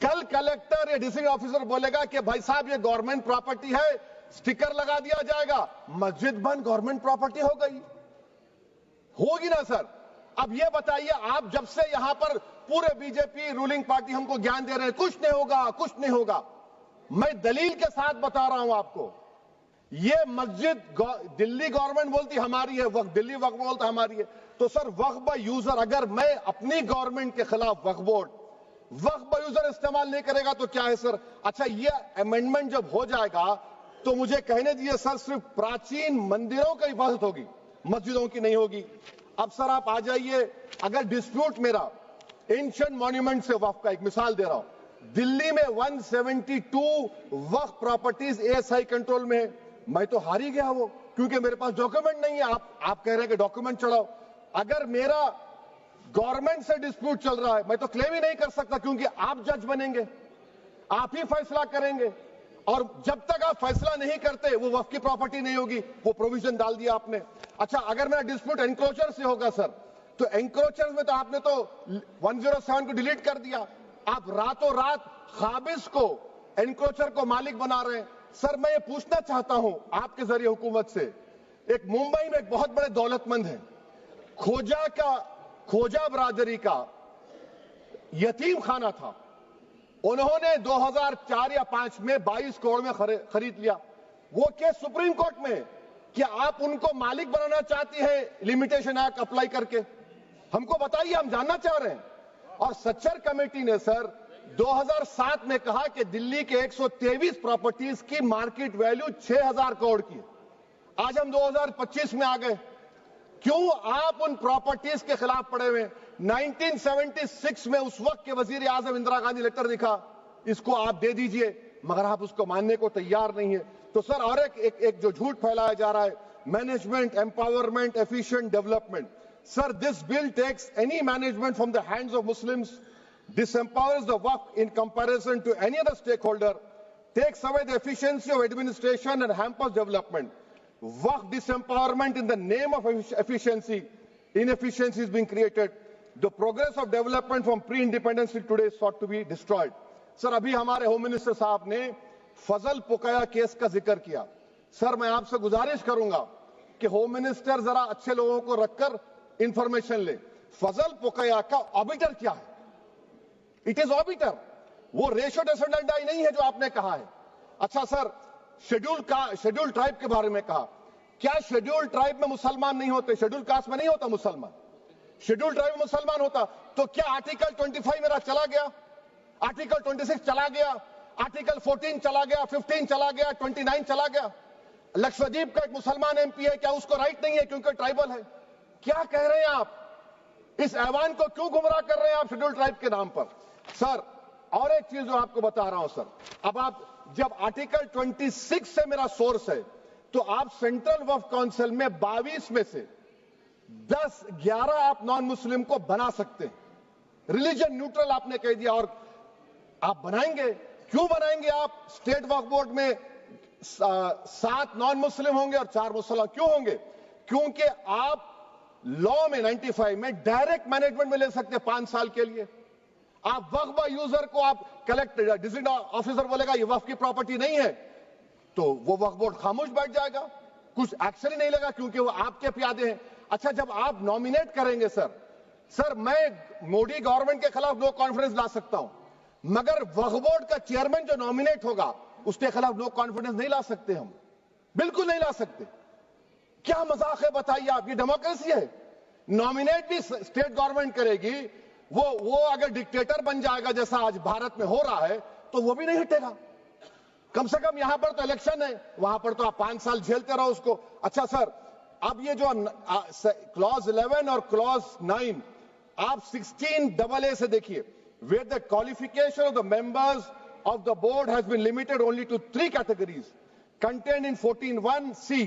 کل کلیکٹر یا district officer بولے گا کہ بھائی صاحب یہ گورنمنٹ پراپرٹی ہے, سٹیکر لگا دیا جائے گا, مسجد بند گورنمنٹ پراپرٹی ہو گئی, ہوگی نا سر؟ اب یہ بتائیے, آپ جب سے یہاں پر پورے بی جے پی رولنگ پارٹی ہم کو گیان دے رہے ہیں کچھ نہیں ہوگا, کچھ نہیں ہوگا. میں دلیل کے ساتھ بتا رہا ہوں آپ کو, یہ مسجد دلی گورنمنٹ بولتی ہماری ہے, وقف دلی وقف بولتا ہماری ہے, تو سر وقف بائی یوزر, اگر میں اپنی گورنمنٹ کے خلاف وقف بورڈ وقف بائی یوزر استعمال نہیں کرے گا تو کیا ہے سر؟ اچھا یہ امینڈمنٹ جب ہو جائے گا تو مجھے کہنے دیجیے سر, صرف پراچین مندروں کی حفاظت ہوگی, مسجدوں کی نہیں ہوگی. اب سر آپ آ جائیے, اگر ڈسپیوٹ میرا اینشنٹ مانیومنٹ سے وقف کا, ایک مثال دے رہا ہوں, دلی میں 172 وقف پراپرٹیز ASI کنٹرول میں ہے, میں تو ہار ہی گیا وہ, کیونکہ میرے پاس ڈاکیومنٹ نہیں ہے. آپ کہہ رہے ہیں کہ ڈاکیومنٹ چڑھاؤ, اگر میرا گورنمنٹ سے ڈسپیوٹ چل رہا ہے میں تو کلیم ہی نہیں کر سکتا, کیونکہ آپ جج بنیں گے, آپ ہی فیصلہ کریں گے, اور جب تک آپ فیصلہ نہیں کرتے وہ وقف کی پراپرٹی نہیں ہوگی. وہ پروویژن ڈال دیا آپ نے. اچھا اگر میرا ڈسپیوٹ انکروچر سے ہوگا سر, تو انکروچر میں تو آپ نے تو 107 کو ڈیلیٹ کر دیا, آپ راتوں رات قابض کو انکروچر کو مالک بنا رہے ہیں. سر میں یہ پوچھنا چاہتا ہوں آپ کے ذریعے حکومت سے, ایک ممبئی میں ایک بہت بڑے دولت مند ہیں, کھوجا برادری کا یتیم خانہ تھا, انہوں نے 2004 یا 2005 میں 22 کروڑ میں خرید لیا. وہ کیس سپریم کورٹ میں کہ آپ ان کو مالک بنانا چاہتی ہیں لمیٹیشن ایکٹ اپلائی کر کے, ہم کو بتائیے, ہم جاننا چاہ رہے ہیں. اور سچر کمیٹی نے سر 2007 میں کہا کہ دلی کے 123 پراپرٹیز کی مارکیٹ ویلیو 6000 کروڑ کی. آج ہم 2025 میں آ گئے, کیوں آپ ان پراپرٹیز کے خلاف پڑے ہوئے؟ 1976 میں اس وقت کے وزیر اعظم اندرا گاندھی لیٹر لکھا, اس کو آپ دے دیجئے, مگر آپ اس کو ماننے کو تیار نہیں ہے. تو سر اور ایک جو جھوٹ پھیلایا جا رہا ہے, management empowerment efficient development. Sir this bill takes any management from the hands of Muslims, disempowers the waqf in comparison to any other stakeholder, takes away the efficiency of administration and hampers development. Waqf disempowerment in the name of efficiency, inefficiency is being created. The progress of development from pre-independence till today is sought to be destroyed. Sir, ابھی ہمارے home minister صاحب نے فضل پوکایا case کا ذکر کیا. سر میں آپ سے گزارش کروں گا کہ ہوم منسٹر ذرا اچھے لوگوں کو رکھ کر انفارمیشن لے. فضل پوکایا کا آبیٹر کیا ہے؟ اٹ از آبیٹر, وہ ریشو ڈیسنڈنٹ نہیں ہے جو آپ نے کہا ہے. اچھا سر, شیڈول ٹرائب کے بارے میں کہا, کیا شیڈول ٹرائب میں مسلمان نہیں ہوتے؟ شیڈول کاسٹ میں نہیں ہوتا مسلمان, شیڈول ٹرائب میں مسلمان ہوتا. تو کیا آرٹیکل 25 میرا چلا گیا, آرٹیکل 26 چلا گیا, آرٹیکل 14 چلا گیا, 15 چلا گیا, 29 چلا گیا؟ لکشدیپ کا ایک مسلمان ایم پی ہے, کیا اس کو رائٹ نہیں ہے کیونکہ ٹرائبل ہے؟ کیا کہہ رہے ہیں آپ؟ اس ایوان کو کیوں گمراہ کر رہے ہیں آپ شیڈول ٹرائب کے نام پر؟ سر اور ایک چیز جو آپ کو بتا رہا ہوں سر, اب آپ جب آرٹیکل 26 سے میرا سورس ہے تو آپ سینٹرل وقف کونسل میں 22 میں سے 11 آپ نان مسلم کو بنا سکتے ہیں. ریلیجن نیوٹرل آپ نے کہہ دیا, اور آپ بنائیں گے. کیوں بنائیں گے آپ؟ اسٹیٹ وقف بورڈ میں 7 نان مسلم ہوں گے اور 4 مسلمان. کیوں ہوں گے؟ کیونکہ آپ لا میں 95 میں ڈائریکٹ مینجمنٹ میں لے سکتے 5 سال کے لیے. آپ وقف بائی یوزر کو آپ کلیکٹر ڈسٹرکٹ آفیسر بولے گا یہ وقف کی پراپرٹی نہیں ہے, تو وہ وقف بورڈ خاموش بیٹھ جائے گا, کچھ ایکشن ہی نہیں لگا, کیونکہ وہ آپ کے پیادے ہیں. اچھا جب آپ نامینیٹ کریں گے سر میں مودی گورنمنٹ کے خلاف نو کانفیڈنس لا سکتا ہوں, مگر وقف بورڈ کا چیئرمین جو نامینیٹ ہوگا اس کے خلاف نو کانفیڈنس نہیں لا سکتے, ہم بالکل نہیں لا سکتے. کیا مذاق ہے بتائیے آپ؟ یہ ڈیموکریسی ہے. نامینیٹ بھی اسٹیٹ گورنمنٹ کرے گی, وہ اگر ڈکٹیٹر بن جائے گا جیسا آج بھارت میں ہو رہا ہے تو وہ بھی نہیں ہٹے گا. کم سے کم یہاں پر تو الیکشن ہے, وہاں پر تو آپ 5 سال جھیلتے رہو اس کو. اچھا سر, اب یہ جو کلوز 11 اور کلوز 9 آپ 16AA سے دیکھیے, where the qualification of the members of the board has been limited only to 3 categories contained in 14(1)(c).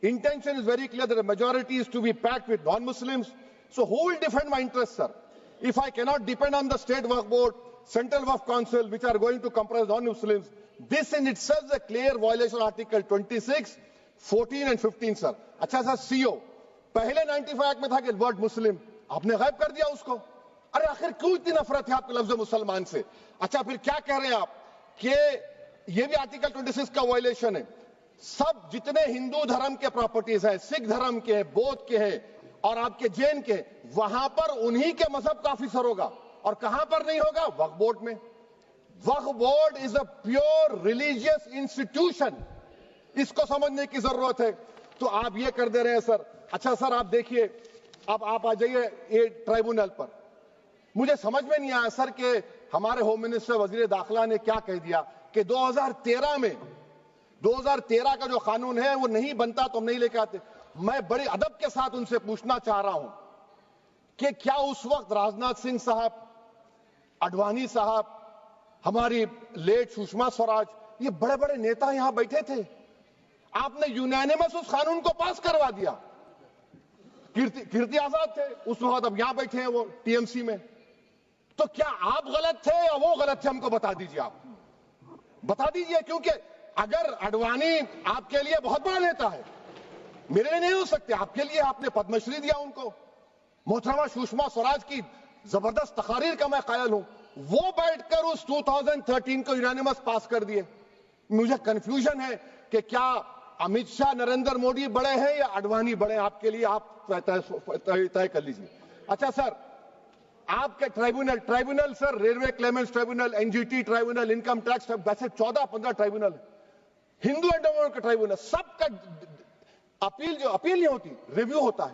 Intention is very clear that the majority is to be packed with non-Muslims. So who will defend my interests, sir? If I cannot depend on the state waqf board, central waqf council, which are going to comprise non-Muslims, this in itself is a clear violation of Article 26, 14 and 15, sir. اچھا سر, CO پہلے 95 act میں تھا کہ word مسلم, آپ نے غائب کر دیا اس کو. ارے آخر کیوں اتنی نفرت ہے آپ کے لفظ مسلمان سے؟ اچھا پھر کیا کہہ رہے ہیں آپ کہ یہ بھی آرٹیکل 26 کا وائلیشن ہے. سب جتنے ہندو دھرم کے پراپرٹیز ہیں، سکھ دھرم کے ہیں، بودھ کے ہیں اور آپ کے جین کے، وہاں پر انہی کے مذہب کا آفیسر ہوگا. اور کہاں پر نہیں ہوگا؟ وقف بورڈ میں. Waqf board is a pure religious institution. اس کو سمجھنے کی ضرورت ہے. تو آپ یہ کر دے رہے ہیں سر. اچھا سر آپ دیکھیے، اب آپ آ جائیے یہ ٹرائبونل پر. مجھے سمجھ میں نہیں آیا سر کہ ہمارے ہوم منسٹر وزیر داخلہ نے کیا کہہ دیا کہ 2013 کا جو قانون ہے وہ نہیں بنتا تو ہم نہیں لے کے آتے. میں بڑے ادب کے ساتھ ان سے پوچھنا چاہ رہا ہوں کہ کیا اس وقت راجناتھ سنگھ صاحب، اڈوانی صاحب، ہماری لیٹ سشما سوراج، یہ بڑے بڑے نیتا یہاں بیٹھے تھے؟ آپ نے یونینیمس اس قانون کو پاس کروا دیا. کیرتی آزاد تھے اس وقت، اب یہاں بیٹھے ہیں وہ ٹی ایم سی میں. تو کیا آپ غلط تھے یا وہ غلط تھے؟ ہم کو بتا دیجیے. آپ بتا دیجیے، کیونکہ اگر اڈوانی آپ کے لیے بہت بڑا نیتا ہے، میرے لیے نہیں ہو سکتے. آپ کے لیے آپ نے پدم شری دیا ان کو. محترمہ سشما سوراج کی زبردست تقاریر کا میں قائل ہوں. وہ بیٹھ کر اس 2013 کو یونینیمس پاس کر دیے. مجھے کنفیوژن ہے کہ کیا امت شاہ، نریندر مودی بڑے ہیں یا اڈوانی بڑے ہیں؟ آپ کے لیے آپ طے کر لیجیے. اچھا سر، آپ کے tribunal sir, railway claimants tribunal, N G T tribunal, income tax, ویسے 14-15 ٹرائبونل ہے. ہندو اینڈ کا ٹرائبونل، سب کا اپیل نہیں ہوتی، ریویو ہوتا ہے.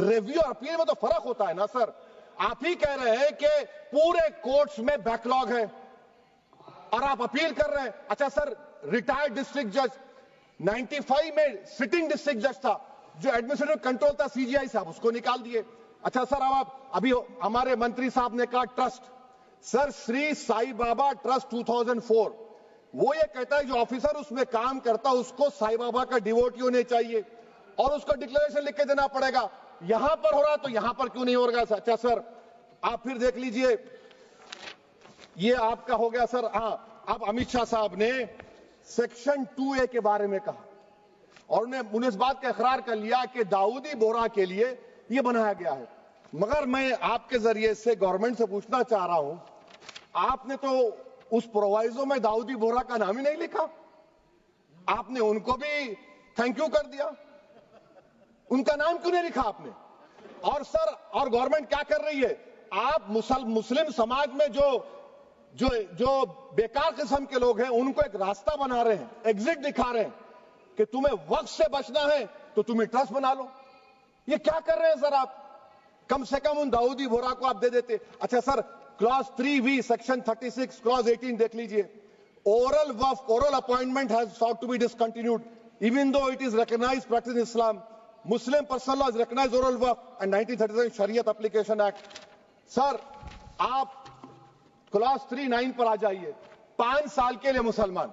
ریویو اور اپیل میں تو فرق ہوتا ہے نا سر. آپ ہی کہہ رہے ہیں کہ پورے کورٹس میں بیک لاگ ہے اور آپ اپیل کر رہے ہیں. اچھا سر، ریٹائرڈ ڈسٹرکٹ جج 95 میں سٹنگ ڈسٹرکٹ جج تھا، جو ایڈمنسٹریٹو کنٹرول تھا سی جی آئی صاحب، اس کو نکال دیے. اچھا سر، ابھی ہمارے منتری صاحب نے کہا ٹرسٹ. سر، شری سائی بابا ٹرسٹ 2004، وہ یہ کہتا ہے جو آفیسر اس میں کام کرتا اس کو سائی بابا کا ڈیووٹی ہونے چاہیے اور اس کو ڈکلیریشن لکھ کے دینا پڑے گا. یہاں پر ہو رہا تو یہاں پر کیوں نہیں ہو رہا؟ اچھا سر، آپ پھر دیکھ لیجئے، یہ آپ کا ہو گیا سر. ہاں، اب امت شاہ صاحب نے سیکشن 2A کے بارے میں کہا اور انہیں اس بات کا اقرار کر لیا کہ داؤدی بورا کے لیے یہ بنایا گیا ہے. مگر میں آپ کے ذریعے سے گورنمنٹ سے پوچھنا چاہ رہا ہوں، آپ نے تو اس پرووائزو میں داؤدی بورا کا نام ہی نہیں لکھا. آپ نے ان کو بھی تھینک یو کر دیا، ان کا نام کیوں نہیں لکھا آپ نے؟ اور سر، اور گورنمنٹ کیا کر رہی ہے؟ آپ مسلم سماج میں جو بیکار قسم کے لوگ ہیں ان کو ایک راستہ بنا رہے ہیں، ایگزٹ دکھا رہے ہیں کہ تمہیں وقت سے بچنا ہے تو تمہیں ٹرسٹ بنا لو. یہ کیا کر رہے ہیں سر آپ؟ کم سے کم ان داؤدی بورا کو آپ دے دیتے. اچھا سر، کلاس 3V سیکشن 36 کلاس 18 دیکھ لیجئے. Oral وقف، oral appointment has sought to be discontinued even though it is recognized practice in Islam. Muslim personal law has recognized oral waqf and 1937 Shariat Application Act. سر، آپ class 3-9 پر آ جائیے. 5 سال کے لیے مسلمان.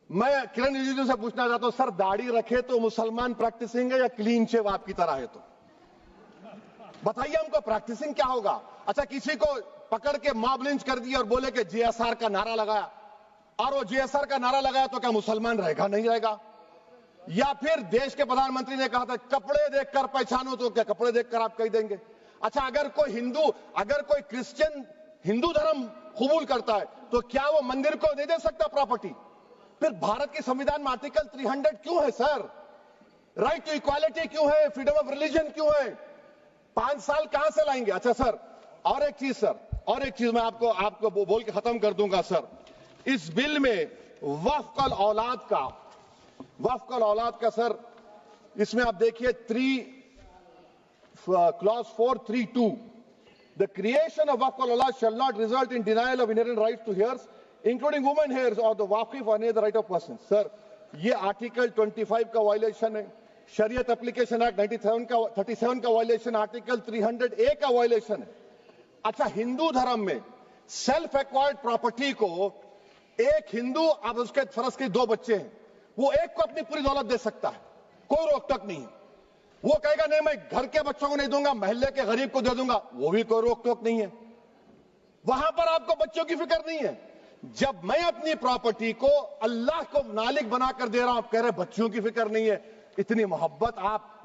میں کرن رجیجو سے پوچھنا چاہتا ہوں، سر داڑھی رکھے تو مسلمان پریکٹسنگ ہے یا کلین شیو آپ کی طرح ہے؟ تو بتائیے ہم کو پریکٹسنگ کیا ہوگا؟ اچھا، کسی کو پکڑ کے ماب لنچ کر دیا اور بولے کہ جے ایس آر کا نعرہ لگایا، اور وہ جے ایس آر کا نعرہ لگایا تو کیا مسلمان رہے گا؟ نہیں رہے گا. یا پھر دیش کے پردھان منتری نے کہا تھا کپڑے دیکھ کر پہچانو، تو کیا کپڑے دیکھ کر آپ کہہ دیں گے؟ اچھا، اگر کوئی کرسچن ہندو دھرم قبول کرتا ہے تو کیا وہ مندر کو نہیں دے سکتا پراپرٹی؟ پھر بھارت کی سمویدھان میں آرٹیکل 300 کیوں ہے سر؟ رائٹ ٹو ایکوالٹی کیوں ہے؟ فریڈم آف ریلیجن کیوں ہے؟ 5 سال کہاں سے لائیں گے؟ اچھا سر، اور ایک چیز میں آپ کو بول کے ختم کر دوں گا سر. اس بل میں وقف الاولاد کا سر، اس میں آپ دیکھیے clause 432، the creation of waqf al-aulad shall not result in denial of inherent rights to heirs, including women heirs or the waqif or any other right of person. سر، یہ آرٹیکل 25 کا وائلیشن ہے، شریعت اپلیکیشن ایکٹ 37 کا violation, article 300A کا violation ہے. اچھا، ہندو دھرم میں سیلف ایکوائرڈ پراپرٹی کو ایک ہندو، اب اس کے فرض کے 2 بچے ہیں، وہ ایک کو اپنی پوری دولت دے سکتا ہے، کوئی روک ٹوک نہیں ہے. وہ کہے گا نہیں میں گھر کے بچوں کو نہیں دوں گا، محلے کے غریب کو دے دوں گا، وہ بھی کوئی روک ٹوک نہیں ہے. وہاں پر آپ کو بچوں کی فکر نہیں ہے. جب میں اپنی پراپرٹی کو اللہ کو مالک بنا کر دے رہا ہوں، آپ کہہ رہے بچوں کی فکر نہیں ہے. اتنی محبت آپ